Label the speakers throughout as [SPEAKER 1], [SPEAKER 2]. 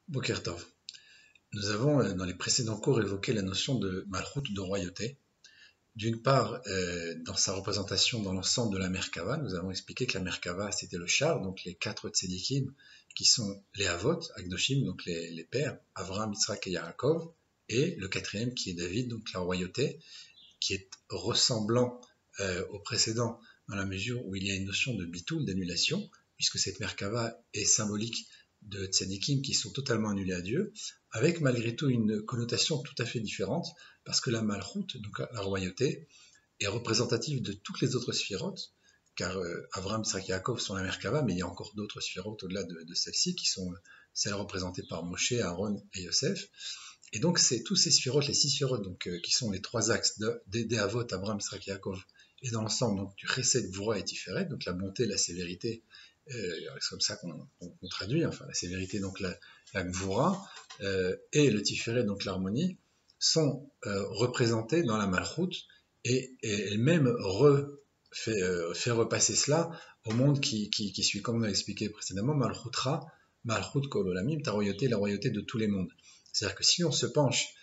[SPEAKER 1] Boker Tov. Nous avons dans les précédents cours évoqué la notion de malchut, de royauté. D'une part, dans sa représentation dans l'ensemble de la Merkava, nous avons expliqué que la Merkava c'était le char, donc les 4 tzedikim qui sont les Avot, Akdoshim, donc les pères, Avraham, Yitzhak et Yaakov, et le 4e qui est David, donc la royauté, qui est ressemblant au précédent dans la mesure où il y a une notion de bitoul, d'annulation, puisque cette Merkava est symbolique de tzadikim qui sont totalement annulés à Dieu, avec malgré tout une connotation tout à fait différente, parce que la malchut, donc la royauté, est représentative de toutes les autres sphirotes, car Avraham, Yitzhak et Yaakov sont la Merkava, mais il y a encore d'autres sphirotes au-delà de celle-ci, qui sont celles représentées par Moshe, Aaron et Yosef. Et donc c'est tous ces sphirotes, les 6 sphirotes, donc, qui sont les 3 axes des Avot, Abraham, Yitzhak et Yaakov, et dans l'ensemble donc, du Chesed, Gvura et Tiferet, donc la bonté, la sévérité, c'est comme ça qu'on traduit, enfin la sévérité, donc la Gvura, et le Tiferet, donc l'harmonie, sont représentés dans la Malchut, et elle-même fait repasser cela au monde qui suit, comme on a expliqué précédemment, Malchutra, Malchut Kol Olamim, ta royauté, la royauté de tous les mondes. C'est-à-dire que si on se penche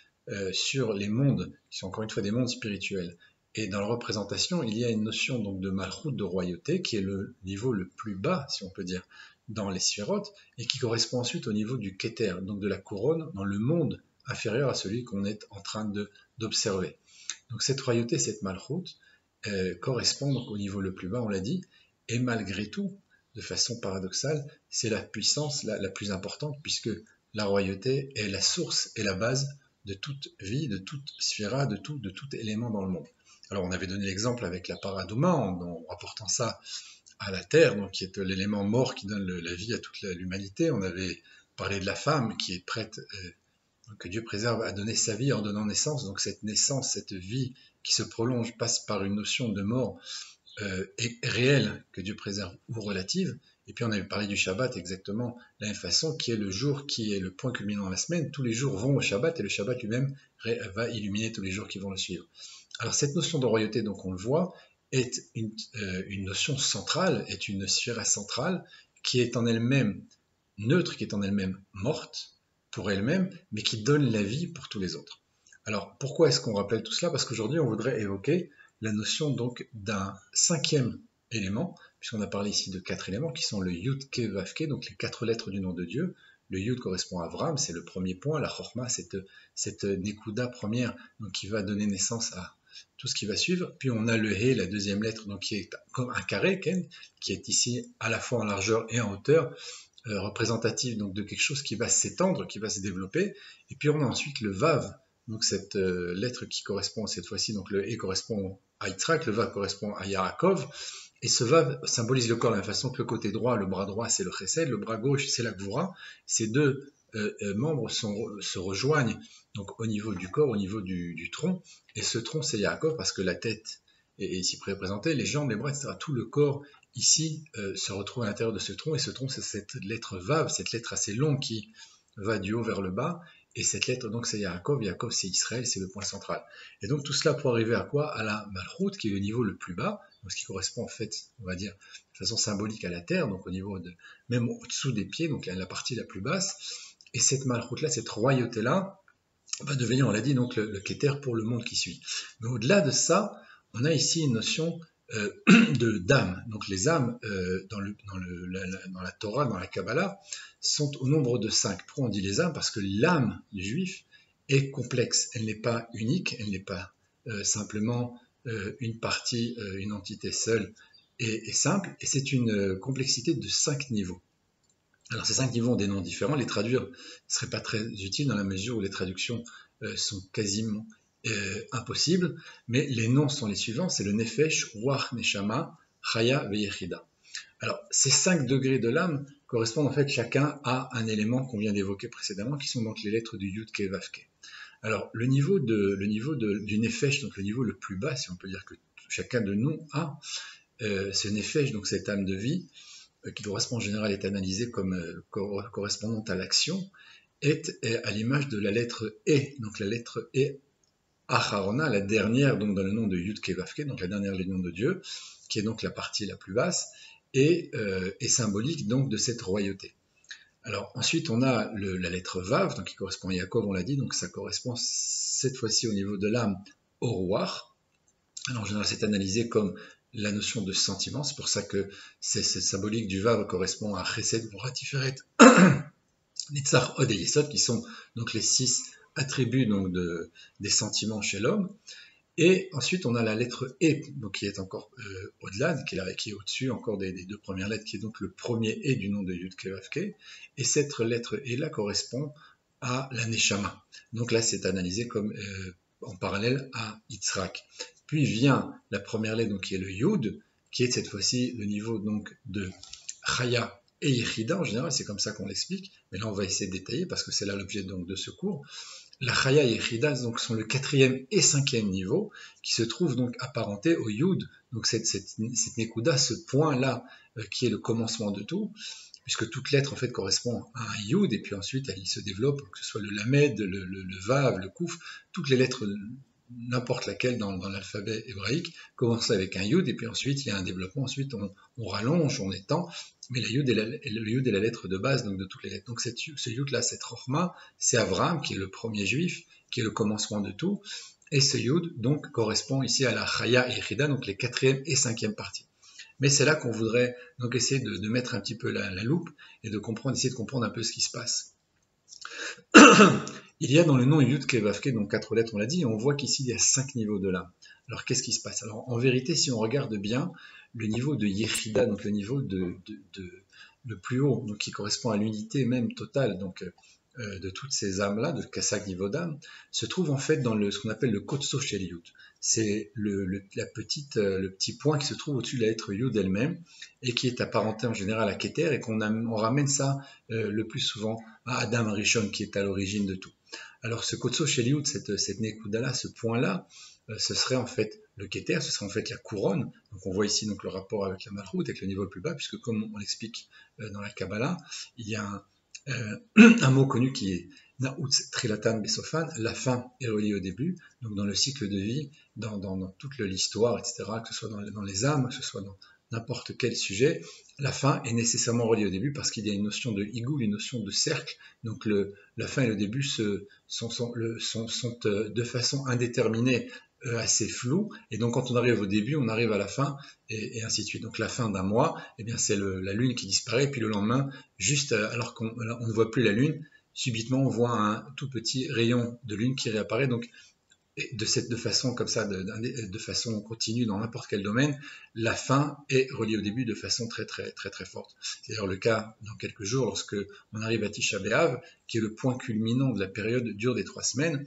[SPEAKER 1] sur les mondes, qui sont encore une fois des mondes spirituels, et dans la représentation, il y a une notion donc de malchut, de royauté, qui est le niveau le plus bas, si on peut dire, dans les sphirotes, et qui correspond ensuite au niveau du keter, donc de la couronne, dans le monde inférieur à celui qu'on est en train d'observer. Donc cette royauté, cette malchut, correspond donc au niveau le plus bas, on l'a dit, et malgré tout, de façon paradoxale, c'est la puissance la plus importante, puisque la royauté est la source et la base de toute vie, de toute sphira, de tout élément dans le monde. Alors on avait donné l'exemple avec la paradouma, en rapportant ça à la terre, donc qui est l'élément mort qui donne la vie à toute l'humanité. On avait parlé de la femme qui est prête, que Dieu préserve, à donner sa vie en donnant naissance. Donc cette naissance, cette vie qui se prolonge passe par une notion de mort réelle que Dieu préserve ou relative. Et puis on avait parlé du Shabbat exactement de la même façon, qui est le jour qui est le point culminant de la semaine. Tous les jours vont au Shabbat et le Shabbat lui-même va illuminer tous les jours qui vont le suivre. Alors cette notion de royauté, donc on le voit, est une notion centrale, est une sphère centrale qui est en elle-même neutre, qui est en elle-même morte pour elle-même, mais qui donne la vie pour tous les autres. Alors pourquoi est-ce qu'on rappelle tout cela? Parce qu'aujourd'hui on voudrait évoquer la notion donc d'un 5e élément, puisqu'on a parlé ici de 4 éléments qui sont le Yud Ke Vav Ke, donc les 4 lettres du nom de Dieu. Le Yud correspond à Avram, c'est le premier point, la Chorma, cette Nekuda première, donc qui va donner naissance à tout ce qui va suivre. Puis on a le He, la 2e lettre, donc qui est comme un carré, qui est ici à la fois en largeur et en hauteur, représentatif donc de quelque chose qui va s'étendre, qui va se développer. Et puis on a ensuite le Vav, donc cette lettre qui correspond cette fois-ci, donc le He correspond à Yitzhak, le Vav correspond à Yaakov, et ce Vav symbolise le corps de la même façon que le côté droit, le bras droit c'est le Chesed, le bras gauche c'est la Gvura. Ces deux membres se rejoignent donc au niveau du corps, au niveau du tronc, et ce tronc c'est Yaakov parce que la tête est ici représentée, les jambes, les bras, etc. Tout le corps ici se retrouve à l'intérieur de ce tronc, et ce tronc c'est cette lettre Vav, cette lettre assez longue qui va du haut vers le bas, et cette lettre donc c'est Yaakov, Yaakov c'est Israël, c'est le point central. Et donc tout cela pour arriver à quoi? À la Malchut, qui est le niveau le plus bas, donc ce qui correspond en fait, on va dire, de façon symbolique à la terre, donc au niveau de, même au-dessous des pieds, donc la partie la plus basse, et cette Malchut-là, cette royauté-là, va devenir, on l'a dit, donc le Keter pour le monde qui suit. Mais au-delà de ça, on a ici une notion d'âme. Donc les âmes dans la Torah, dans la Kabbalah, sont au nombre de 5. Pourquoi on dit les âmes? Parce que l'âme du juif est complexe. Elle n'est pas unique, elle n'est pas simplement une partie, une entité seule et simple, et c'est une complexité de 5 niveaux. Alors ces 5 niveaux ont des noms différents, les traduire ne serait pas très utile dans la mesure où les traductions sont quasiment impossibles, mais les noms sont les suivants, c'est le Nefesh, Ruach, Neshama, Chaya, Veyechida. Alors ces 5 degrés de l'âme correspondent en fait chacun à un élément qu'on vient d'évoquer précédemment, qui sont donc les lettres du Yud Ke Vav Ke. Alors le niveau du Nefesh, donc le niveau le plus bas, si on peut dire que chacun de nous a, ce Nefesh, donc cette âme de vie, qui correspond en général est analysée comme correspondant à l'action, est à l'image de la lettre E, donc la lettre E Acharona, la dernière donc dans le nom de Yud Ke Vav Ke, donc la dernière du nom de Dieu, qui est donc la partie la plus basse, et symbolique donc de cette royauté. Alors ensuite, on a la lettre Vav, donc qui correspond à Yaakov, on l'a dit, donc ça correspond cette fois-ci au niveau de l'âme au Ruach. Alors en général, c'est analysé comme la notion de sentiment, c'est pour ça que cette symbolique du Vav correspond à Chesed, Gvura, Tiferet, Netzach, Od et Yesod, qui sont donc les 6 attributs donc des sentiments chez l'homme. Et ensuite, on a la lettre E, donc qui est encore au-delà, qui est au-dessus encore des 2 premières lettres, qui est donc le premier E du nom de Yud Ke Vav Ke. Et cette lettre E-là correspond à la Neshama. Donc là, c'est analysé comme en parallèle à Yitzhak. Puis vient la première lettre, donc qui est le Yud, qui est cette fois-ci le niveau donc de Chaya et Yechida en général, c'est comme ça qu'on l'explique. Mais là, on va essayer de détailler parce que c'est là l'objet donc de ce cours. La Chaya et Yechida donc, sont le 4e et 5e niveau qui se trouvent donc apparentés au Yud, donc cette Nekuda, ce point-là qui est le commencement de tout, puisque toute lettre en fait correspond à un Yud et puis ensuite il se développe, que ce soit le Lamed, le Vav, le Kouf, toutes les lettres, n'importe laquelle dans l'alphabet hébraïque, commence avec un Yud et puis ensuite il y a un développement, ensuite on rallonge, on étend. Mais le Yud est la lettre de base donc de toutes les lettres. Donc ce Yud-là, cette Rochma, c'est Avraham qui est le premier juif, qui est le commencement de tout. Et ce Yud donc correspond ici à la Chaya et Yechida, donc les 4e et 5e parties. Mais c'est là qu'on voudrait donc essayer de mettre un petit peu la loupe et essayer de comprendre un peu ce qui se passe. Il y a dans le nom Yud Ke Vav Ke, donc 4 lettres, on l'a dit, et on voit qu'ici il y a 5 niveaux de l'âme. Alors qu'est-ce qui se passe? Alors en vérité, si on regarde bien, le niveau de Yechida, donc le niveau le plus haut, donc qui correspond à l'unité même totale donc, de toutes ces âmes-là, de Kassak niveau d'âme, se trouve en fait dans ce qu'on appelle le Kotso Shel Yud. C'est le petit point qui se trouve au-dessus de la lettre Yud elle-même et qui est apparenté en général à Keter et qu'on ramène ça le plus souvent à Adam Rishon qui est à l'origine de tout. Alors ce Kotso Shel Yud, cette Nekuda-là, ce point-là, ce serait en fait le Keter, ce serait en fait la couronne. Donc on voit ici donc le rapport avec la Malchut, avec le niveau le plus bas, puisque comme on l'explique dans la Kabbalah, il y a un mot connu qui est Na'ut Trilatan Besofan, la fin est reliée au début, donc dans le cycle de vie, dans toute l'histoire, etc., que ce soit dans les âmes, que ce soit dans n'importe quel sujet, la fin est nécessairement reliée au début parce qu'il y a une notion de higoul, une notion de cercle, donc la fin et le début sont de façon indéterminée assez flou, et donc quand on arrive au début, on arrive à la fin, et ainsi de suite. Donc la fin d'un mois, eh bien c'est la lune qui disparaît, et puis le lendemain, juste alors qu'on ne voit plus la lune, subitement on voit un tout petit rayon de lune qui réapparaît, donc de façon comme ça, de façon continue dans n'importe quel domaine, la fin est reliée au début de façon très très très très forte. C'est d'ailleurs le cas dans quelques jours lorsque on arrive à Tisha B'Av, qui est le point culminant de la période dure des 3 semaines.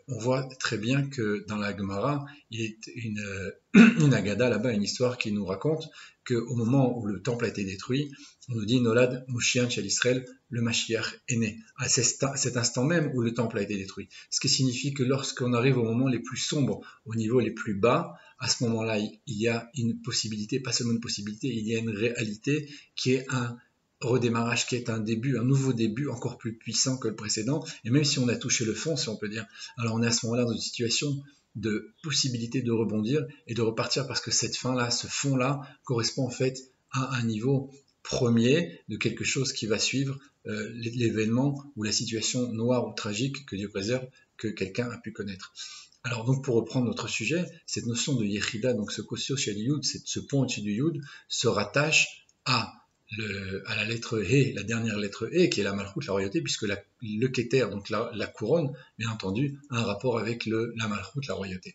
[SPEAKER 1] On voit très bien que dans la Gemara, il y a une Agada là-bas, une histoire qui nous raconte qu'au moment où le temple a été détruit, on nous dit Nolad Moshiach Shel Israël, le Mashiach est né, à cet instant même où le temple a été détruit. Ce qui signifie que lorsqu'on arrive au moment les plus sombres, au niveau les plus bas, à ce moment-là, il y a une possibilité, pas seulement une possibilité, il y a une réalité qui est un redémarrage, qui est un nouveau début encore plus puissant que le précédent, et même si on a touché le fond, si on peut dire, alors on est à ce moment-là dans une situation de possibilité de rebondir et de repartir parce que cette fin-là, ce fond-là, correspond en fait à un niveau premier de quelque chose qui va suivre l'événement ou la situation noire ou tragique, que Dieu préserve, que quelqu'un a pu connaître. Alors donc pour reprendre notre sujet, cette notion de Yechida, donc ce Kosio Shel Yud, ce pont au-dessus du Yud, se rattache à la lettre He, la dernière lettre He, qui est la Malchut, la royauté, puisque le Keter, donc la couronne, bien entendu, a un rapport avec la Malchut, la royauté.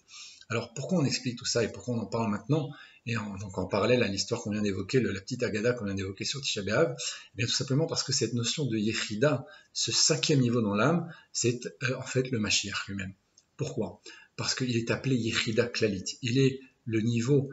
[SPEAKER 1] Alors pourquoi on explique tout ça et pourquoi on en parle maintenant, et donc en parallèle à l'histoire qu'on vient d'évoquer, la petite Agada qu'on vient d'évoquer sur Tisha B'Av, eh bien tout simplement parce que cette notion de Yechida, ce 5e niveau dans l'âme, c'est en fait le Mashiach lui-même. Pourquoi? Parce qu'il est appelé Yechida Klalit. Il est le niveau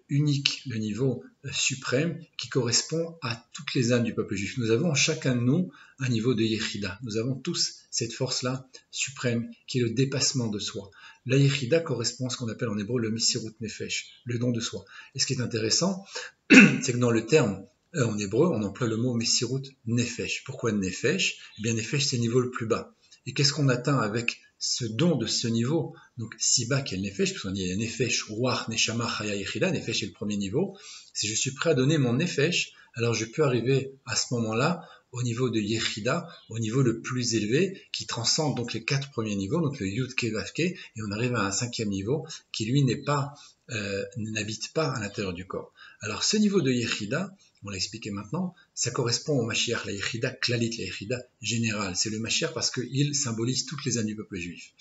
[SPEAKER 1] unique, le niveau suprême qui correspond à toutes les âmes du peuple juif. Nous avons chacun de nous un niveau de Yechida. Nous avons tous cette force-là suprême qui est le dépassement de soi. La Yechida correspond à ce qu'on appelle en hébreu le Messirut Nefesh, le don de soi. Et ce qui est intéressant, c'est que dans le terme en hébreu, on emploie le mot Messirut Nefesh. Pourquoi Nefesh? Eh bien Nefesh, c'est le niveau le plus bas. Et qu'est-ce qu'on atteint avec ce don de ce niveau, donc si bas qu'est le Nefesh, parce qu'on dit Nefesh, Ruach, Neshama, Chaya, Yechida, Nefesh est le premier niveau, si je suis prêt à donner mon Nefesh, alors je peux arriver à ce moment-là au niveau de Yechida, au niveau le plus élevé, qui transcende donc les 4 premiers niveaux, donc le Yud Ke Vav Ke, et on arrive à un 5e niveau qui lui n'habite pas à l'intérieur du corps. Alors ce niveau de Yechida, on l'a expliqué maintenant, ça correspond au Mashiach, la Yechida Klalit, la Yechida générale. C'est le Mashiach parce qu'il symbolise toutes les âmes du peuple juif.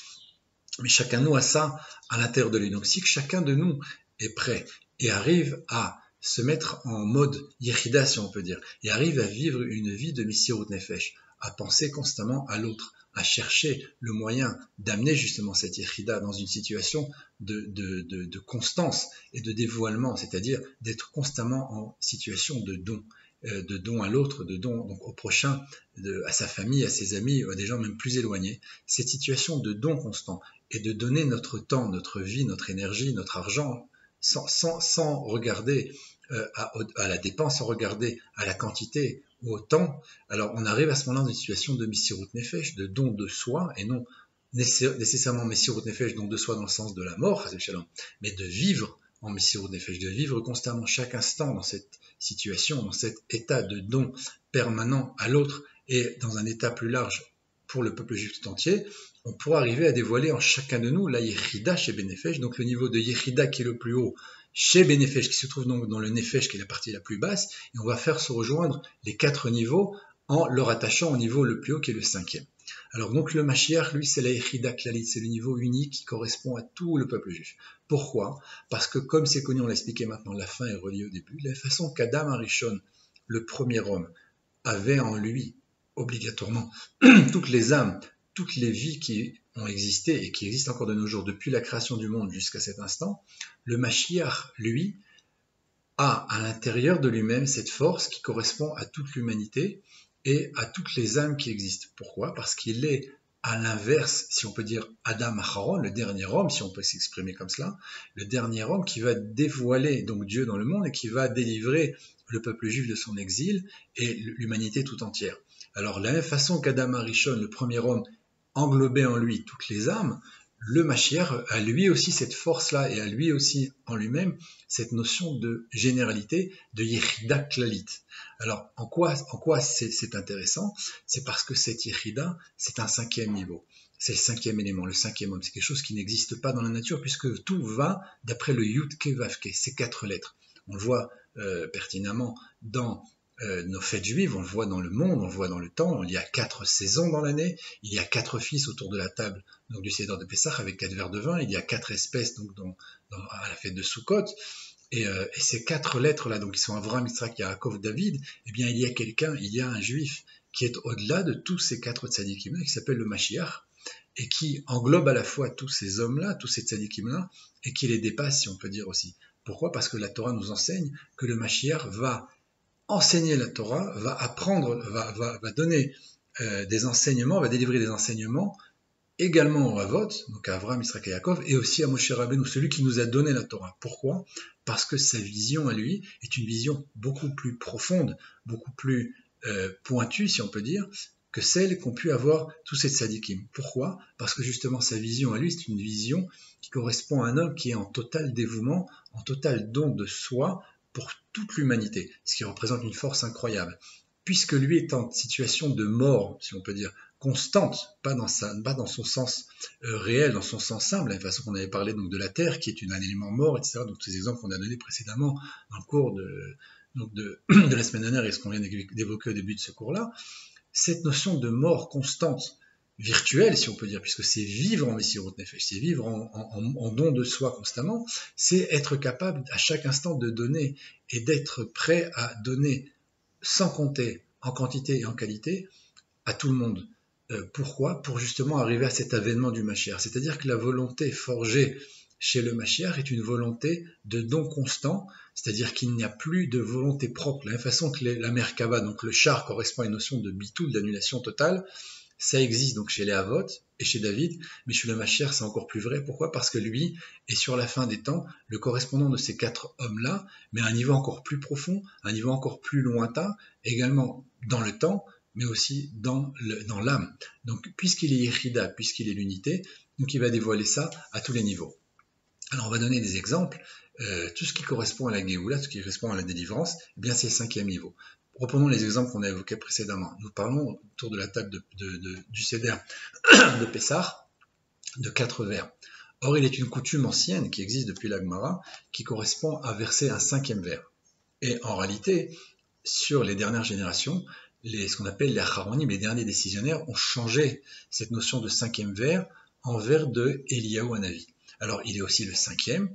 [SPEAKER 1] Mais chacun de nous a ça à l'intérieur de lui. Donc si chacun de nous est prêt et arrive à se mettre en mode Yechida, si on peut dire, et arrive à vivre une vie de Messirut Nefesh, à penser constamment à l'autre, à chercher le moyen d'amener justement cette Yechida dans une situation de constance et de dévoilement, c'est-à-dire d'être constamment en situation de don à l'autre, de don donc au prochain, à sa famille, à ses amis, à des gens même plus éloignés. Cette situation de don constant et de donner notre temps, notre vie, notre énergie, notre argent, sans regarder à la dépense, sans regarder à la quantité ou au temps, alors on arrive à ce moment-là dans une situation de Messirut Nefesh, de don de soi, et non nécessairement Messirut Nefesh, don de soi dans le sens de la mort, mais de vivre en Messirut Nefesh, de vivre constamment chaque instant dans cette situation, dans cet état de don permanent à l'autre et dans un état plus large pour le peuple juif tout entier, on pourra arriver à dévoiler en chacun de nous la Yechida chez Benefesh, donc le niveau de Yechida qui est le plus haut chez Benefesh, qui se trouve donc dans le Nefesh qui est la partie la plus basse, et on va faire se rejoindre les 4 niveaux en leur attachant au niveau le plus haut qui est le 5e. Alors donc le Mashiach, lui, c'est la Yechida Klalit, c'est le niveau unique qui correspond à tout le peuple juif. Pourquoi? Parce que comme c'est connu, on l'a expliqué maintenant, la fin est reliée au début, de la façon qu'Adam Arishon, le premier homme, avait en lui obligatoirement toutes les âmes, toutes les vies qui ont existé et qui existent encore de nos jours depuis la création du monde jusqu'à cet instant, le Mashiach, lui, a à l'intérieur de lui-même cette force qui correspond à toute l'humanité et à toutes les âmes qui existent. Pourquoi? Parce qu'il est à l'inverse, si on peut dire Adam Acharon, le dernier homme, si on peut s'exprimer comme cela, le dernier homme qui va dévoiler donc Dieu dans le monde et qui va délivrer le peuple juif de son exil et l'humanité tout entière. Alors, de la même façon qu'Adam Arishon, le premier homme, englobait en lui toutes les âmes, le Mashiach a lui aussi cette force-là et a lui aussi en lui-même cette notion de généralité, de Yechida Klalit. Alors, en quoi c'est intéressant? C'est parce que cette Yechida, c'est un 5e niveau. C'est le 5e élément, le 5e homme. C'est quelque chose qui n'existe pas dans la nature puisque tout va d'après le Yud Ke Vav Ke, ces 4 lettres. On le voit pertinemment dans nos fêtes juives, on le voit dans le monde, on le voit dans le temps, il y a 4 saisons dans l'année, il y a 4 fils autour de la table donc du Seder de Pessah avec 4 verres de vin, il y a 4 espèces donc à la fête de Sukkot, et ces 4 lettres-là, donc qui sont Avraham, Yitzhak, Yaakov, David, eh bien il y a un juif qui est au-delà de tous ces 4 tzadikim-là, qui s'appelle le Mashiach, et qui englobe à la fois tous ces hommes-là, tous ces tzadikim-là, et qui les dépasse, si on peut dire aussi. Pourquoi? Parce que la Torah nous enseigne que le Mashiach va enseigner la Torah, va apprendre, va donner des enseignements, va délivrer des enseignements également au Havot, donc à Avraham, Yitzhak et Yaakov, et aussi à Moshe Rabbeinu, celui qui nous a donné la Torah. Pourquoi? Parce que sa vision à lui est une vision beaucoup plus profonde, beaucoup plus pointue, si on peut dire, que celle qu'ont pu avoir tous ces tzadikim. Pourquoi? Parce que justement sa vision à lui, c'est une vision qui correspond à un homme qui est en total dévouement, en total don de soi, pour toute l'humanité, ce qui représente une force incroyable. Puisque lui est en situation de mort, si on peut dire, constante, pas dans son sens réel, dans son sens simple, la façon qu'on avait parlé donc de la terre, qui est un élément mort, etc. Donc tous ces exemples qu'on a donnés précédemment dans le cours de la semaine dernière et ce qu'on vient d'évoquer au début de ce cours-là, cette notion de mort constante, virtuelle, si on peut dire, puisque c'est vivre en Messirut Nefesh, c'est vivre en don de soi constamment, c'est être capable à chaque instant de donner et d'être prêt à donner sans compter en quantité et en qualité à tout le monde. Pourquoi? Pour justement arriver à cet avènement du Mashiach. C'est-à-dire que la volonté forgée chez le Mashiach est une volonté de don constant, c'est-à-dire qu'il n'y a plus de volonté propre. De la même façon que la Merkava, donc le char, correspond à une notion de bitul, d'annulation totale, ça existe donc chez les Havot et chez David, mais chez le Mashiach c'est encore plus vrai. Pourquoi? Parce que lui est sur la fin des temps le correspondant de ces 4 hommes-là, mais à un niveau encore plus profond, un niveau encore plus lointain, également dans le temps, mais aussi dans l'âme. Donc puisqu'il est Yechida, puisqu'il est l'unité, donc il va dévoiler ça à tous les niveaux. Alors on va donner des exemples. Tout ce qui correspond à la Géoula, tout ce qui correspond à la délivrance, eh bien c'est le 5e niveau. Reprenons les exemples qu'on a évoqués précédemment. Nous parlons autour de la table du Seder de Pessah de 4 vers. Or, il est une coutume ancienne qui existe depuis la Gemara qui correspond à verser un 5e vers. Et en réalité, sur les dernières générations, ce qu'on appelle les Acharonim, les derniers décisionnaires, ont changé cette notion de 5e vers en vers de Eliyahu Hanavi. Alors, il est aussi le 5e,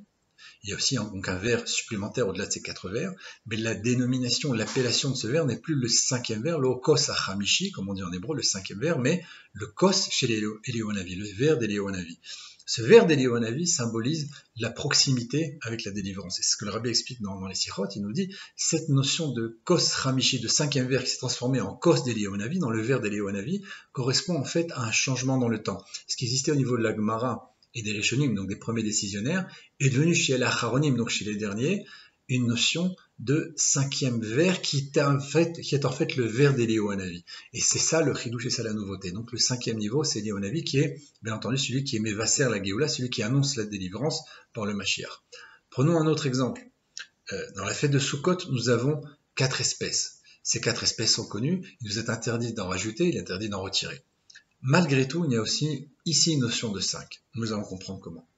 [SPEAKER 1] il y a aussi donc un vers supplémentaire au-delà de ces 4 vers, mais la dénomination, l'appellation de ce vers n'est plus le 5e vers, le Kos Hachamishi, comme on dit en hébreu, le 5e vers, mais le Kos chez Eliyahu Hanavi, le vers d'Eliyahu Hanavi. Ce vers d'Eliyahu Hanavi symbolise la proximité avec la délivrance. Et c'est ce que le Rabbi explique dans les Sichot. Il nous dit cette notion de Kos Hamishi, de 5e vers qui s'est transformé en Kos d'Eliyahu Hanavi, dans le vers d'Eliyahu Hanavi, correspond en fait à un changement dans le temps. Ce qui existait au niveau de la Gemara et des Rishonim, donc des premiers décisionnaires, est devenu chez les Acharonim, donc chez les derniers, une notion de 5e vers qui est en fait le vers d'Eliyahu Hanavi. Et c'est ça le chidouche, c'est ça la nouveauté. Donc le 5e niveau, c'est Eliyahu Hanavi qui est, bien entendu, celui qui est Mevaser la Géoula, celui qui annonce la délivrance par le Mashiach. Prenons un autre exemple. Dans la fête de Sukkot, nous avons 4 espèces. Ces 4 espèces sont connues, il nous est interdit d'en rajouter, il est interdit d'en retirer. Malgré tout, il y a aussi ici une notion de 5. Nous allons comprendre comment.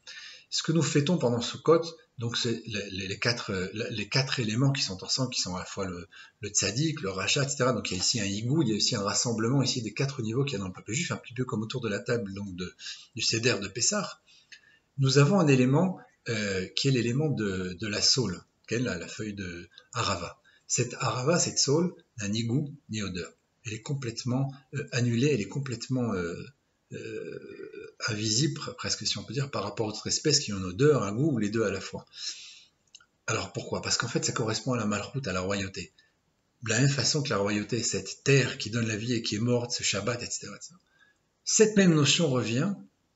[SPEAKER 1] Ce que nous fêtons pendant Sukkot, donc c'est les quatre éléments qui sont ensemble, qui sont à la fois le tzaddik, le rachat, etc. Donc il y a ici un higou, il y a ici un rassemblement ici des 4 niveaux qu'il y a dans le peuple juif, un petit peu comme autour de la table donc du Seder de Pessah. Nous avons un élément qui est l'élément de la saule, qui est la feuille de harava. Cette harava, cette saule, n'a ni goût ni odeur. Elle est complètement annulée, elle est complètement invisible, presque si on peut dire, par rapport à d'autres espèces qui ont une odeur, un goût, ou les deux à la fois. Alors pourquoi? Parce qu'en fait ça correspond à la malchoute, à la royauté. De la même façon que la royauté est cette terre qui donne la vie et qui est morte, ce Shabbat, etc. Cette même notion revient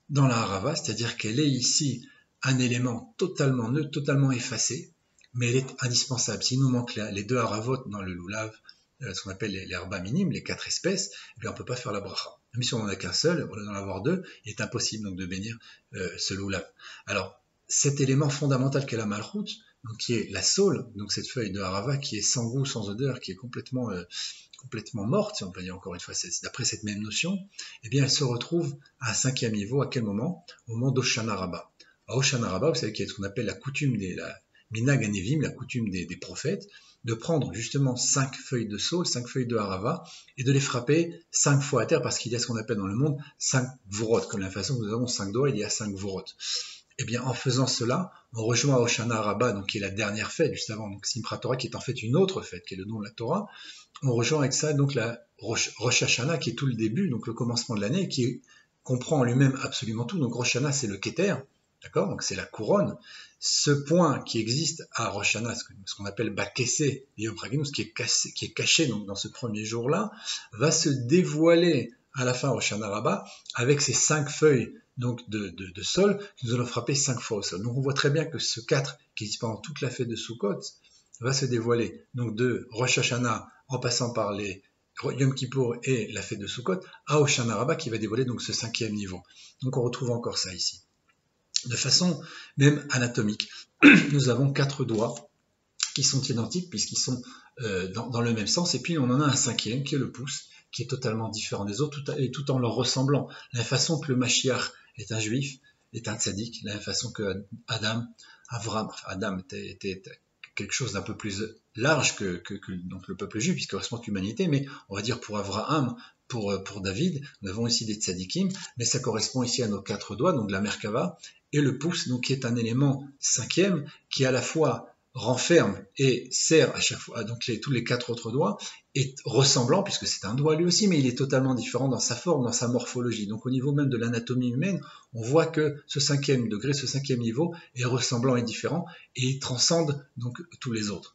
[SPEAKER 1] dans la harava, c'est-à-dire qu'elle est ici un élément totalement neutre, totalement effacé, mais elle est indispensable. S'il nous manque les 2 haravot dans le lulav, ce qu'on appelle les herbes minimes, les 4 espèces, eh bien on ne peut pas faire la bracha. Même si on n'en a qu'un seul, on doit en avoir 2, il est impossible donc de bénir ce lulav. Alors, cet élément fondamental qu'est la malchoute, donc qui est la saule, donc cette feuille de harava qui est sans goût, sans odeur, qui est complètement morte, si on peut dire encore une fois, d'après cette même notion, eh bien elle se retrouve à un 5e niveau, à quel moment? Au moment d'Hoshana Rabbah. À Hoshana Rabbah, vous savez qu'il y a ce qu'on appelle la coutume la minag anevim, la coutume des prophètes, de prendre justement 5 feuilles de saule, 5 feuilles de harava, et de les frapper 5 fois à terre, parce qu'il y a ce qu'on appelle dans le monde 5 vurot, comme la façon que nous avons 5 doigts, il y a 5 vurot. Eh bien, en faisant cela, on rejoint Hoshana Rabbah, donc qui est la dernière fête, juste avant, donc Simchat Torah, qui est en fait une autre fête, qui est le nom de la Torah. On rejoint avec ça donc la Rosh Hashanah, qui est tout le début, donc le commencement de l'année, qui comprend en lui-même absolument tout. Donc Rosh Hashanah, c'est le Keter, d'accord, donc c'est la couronne. Ce point qui existe à Rosh Hashanah, ce qu'on appelle Bakessé, Yom Chagim, ce qui est caché donc, dans ce premier jour-là, va se dévoiler à la fin Rosh Hashanah Rabbah avec ces 5 feuilles donc de sol que nous allons frapper 5 fois au sol. Donc on voit très bien que ce 4 qui existe pendant toute la fête de Sukkot va se dévoiler donc de Rosh Hashanah en passant par les Yom Kippour et la fête de Sukkot à Hoshana Rabbah qui va dévoiler donc ce 5e niveau. Donc on retrouve encore ça ici. De façon même anatomique, nous avons 4 doigts qui sont identiques puisqu'ils sont dans le même sens, et puis on en a un 5e qui est le pouce, qui est totalement différent des autres, tout en leur ressemblant. La même façon que le Mashiach est un juif, est un tzaddik, la même façon que Adam était quelque chose d'un peu plus large que donc le peuple juif, puisqu'il correspond à l'humanité, mais on va dire pour Abraham, pour David, nous avons ici des tzaddikim, mais ça correspond ici à nos 4 doigts, donc la Merkava, et le pouce, donc qui est un élément 5e, qui à la fois renferme et sert à chaque fois, donc tous les 4 autres doigts, est ressemblant, puisque c'est un doigt lui aussi, mais il est totalement différent dans sa forme, dans sa morphologie. Donc au niveau même de l'anatomie humaine, on voit que ce 5e degré, ce 5e niveau est ressemblant et différent, et il transcende donc tous les autres.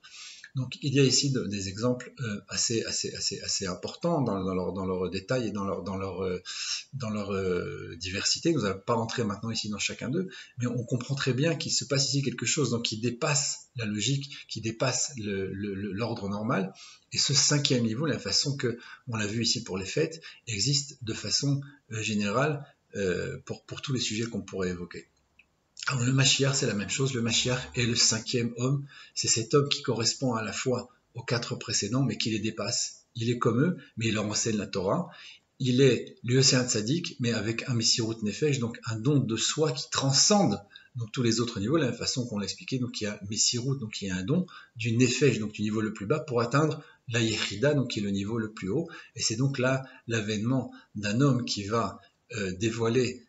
[SPEAKER 1] Donc il y a ici des exemples assez importants dans leur détail et dans leur diversité. Nous n'allons pas rentrer maintenant ici dans chacun d'eux, mais on comprend très bien qu'il se passe ici quelque chose donc qui dépasse la logique, qui dépasse l'ordre normal. Et ce 5e niveau, la façon que on l'a vu ici pour les fêtes, existe de façon générale pour tous les sujets qu'on pourrait évoquer. Alors, le Mashiach, c'est la même chose. Le Mashiach est le 5e homme. C'est cet homme qui correspond à la fois aux 4 précédents, mais qui les dépasse. Il est comme eux, mais il leur enseigne la Torah. Il est lui aussi un tzaddik, mais avec un Messirut Nefesh, donc un don de soi qui transcende donc tous les autres niveaux, de la même façon qu'on l'a expliqué, donc il y a Messirut, donc il y a un don du Nefesh, donc du niveau le plus bas, pour atteindre la Yechida, donc qui est le niveau le plus haut. Et c'est donc là l'avènement d'un homme qui va dévoiler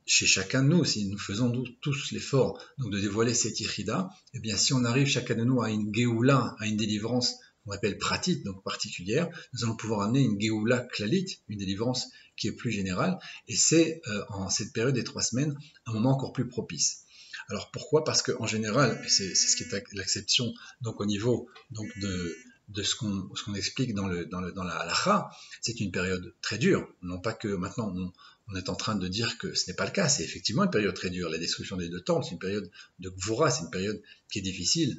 [SPEAKER 1] chez chacun de nous, si nous faisons tous l'effort donc de dévoiler cette Yechida, eh bien si on arrive chacun de nous à une Géoula, à une délivrance qu'on appelle pratit, donc particulière, nous allons pouvoir amener une Géoula klalit, une délivrance qui est plus générale, et c'est en cette période des 3 semaines un moment encore plus propice. Alors pourquoi? Parce qu'en général, et c'est ce qui est l'exception donc au niveau donc de ce qu'on explique dans la halakha, c'est une période très dure. Non pas que maintenant on est en train de dire que ce n'est pas le cas, c'est effectivement une période très dure. La destruction des 2 temples, c'est une période de Gvura, c'est une période qui est difficile.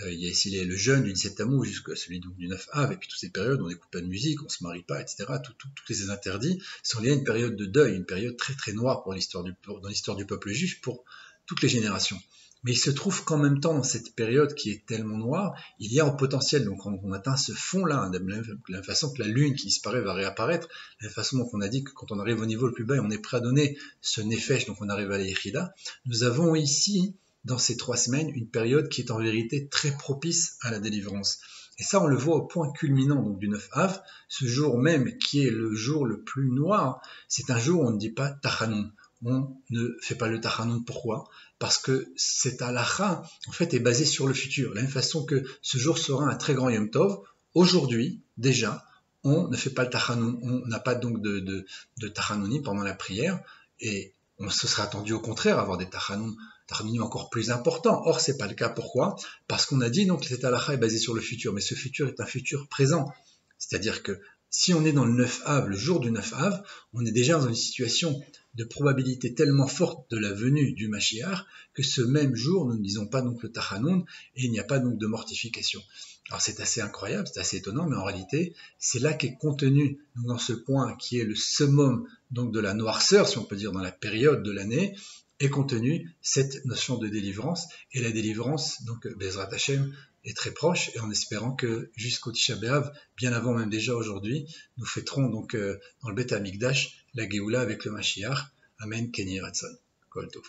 [SPEAKER 1] Il y a ici le jeûne du 17 Tammuz jusqu'à celui du 9 Av, et puis toutes ces périodes où on n'écoute pas de musique, on se marie pas, etc. Tous ces interdits sont liés à une période de deuil, une période très très noire dans l'histoire du peuple juif pour toutes les générations. Mais il se trouve qu'en même temps, dans cette période qui est tellement noire, il y a en potentiel, donc on atteint ce fond-là, de la même façon que la lune qui disparaît va réapparaître, de la même façon qu'on a dit que quand on arrive au niveau le plus bas et on est prêt à donner ce nefesh, donc on arrive à la Yechida, nous avons ici, dans ces 3 semaines, une période qui est en vérité très propice à la délivrance. Et ça, on le voit au point culminant donc, du 9 Av, ce jour même qui est le jour le plus noir, c'est un jour où on ne dit pas Tachanun. On ne fait pas le Tachanun. Pourquoi? Parce que cette halakha, en fait, est basée sur le futur. De la même façon que ce jour sera un très grand Yom Tov, aujourd'hui, déjà, on ne fait pas le Tachanun. On n'a pas donc de Tachanunim pendant la prière, et on se serait attendu au contraire à avoir des Tachanunim encore plus importants. Or, c'est pas le cas. Pourquoi? Parce qu'on a dit donc que cette halakha est basée sur le futur, mais ce futur est un futur présent. C'est-à-dire que si on est dans le 9 Av, le jour du 9 Av, on est déjà dans une situation de probabilité tellement forte de la venue du Mashiach que ce même jour, nous ne disons pas donc le Tachanun et il n'y a pas donc de mortification. Alors c'est assez incroyable, c'est assez étonnant, mais en réalité, c'est là qu'est contenu donc, dans ce point qui est le summum donc de la noirceur, si on peut dire, dans la période de l'année, est contenue cette notion de délivrance. Et la délivrance, donc Bezrat Hashem, est très proche, et en espérant que jusqu'au Tisha B'Av, bien avant même déjà aujourd'hui, nous fêterons donc dans le Beth Amikdash la Géoula avec le Mashiach. Amen, Kenny Ratson. Kol Tov.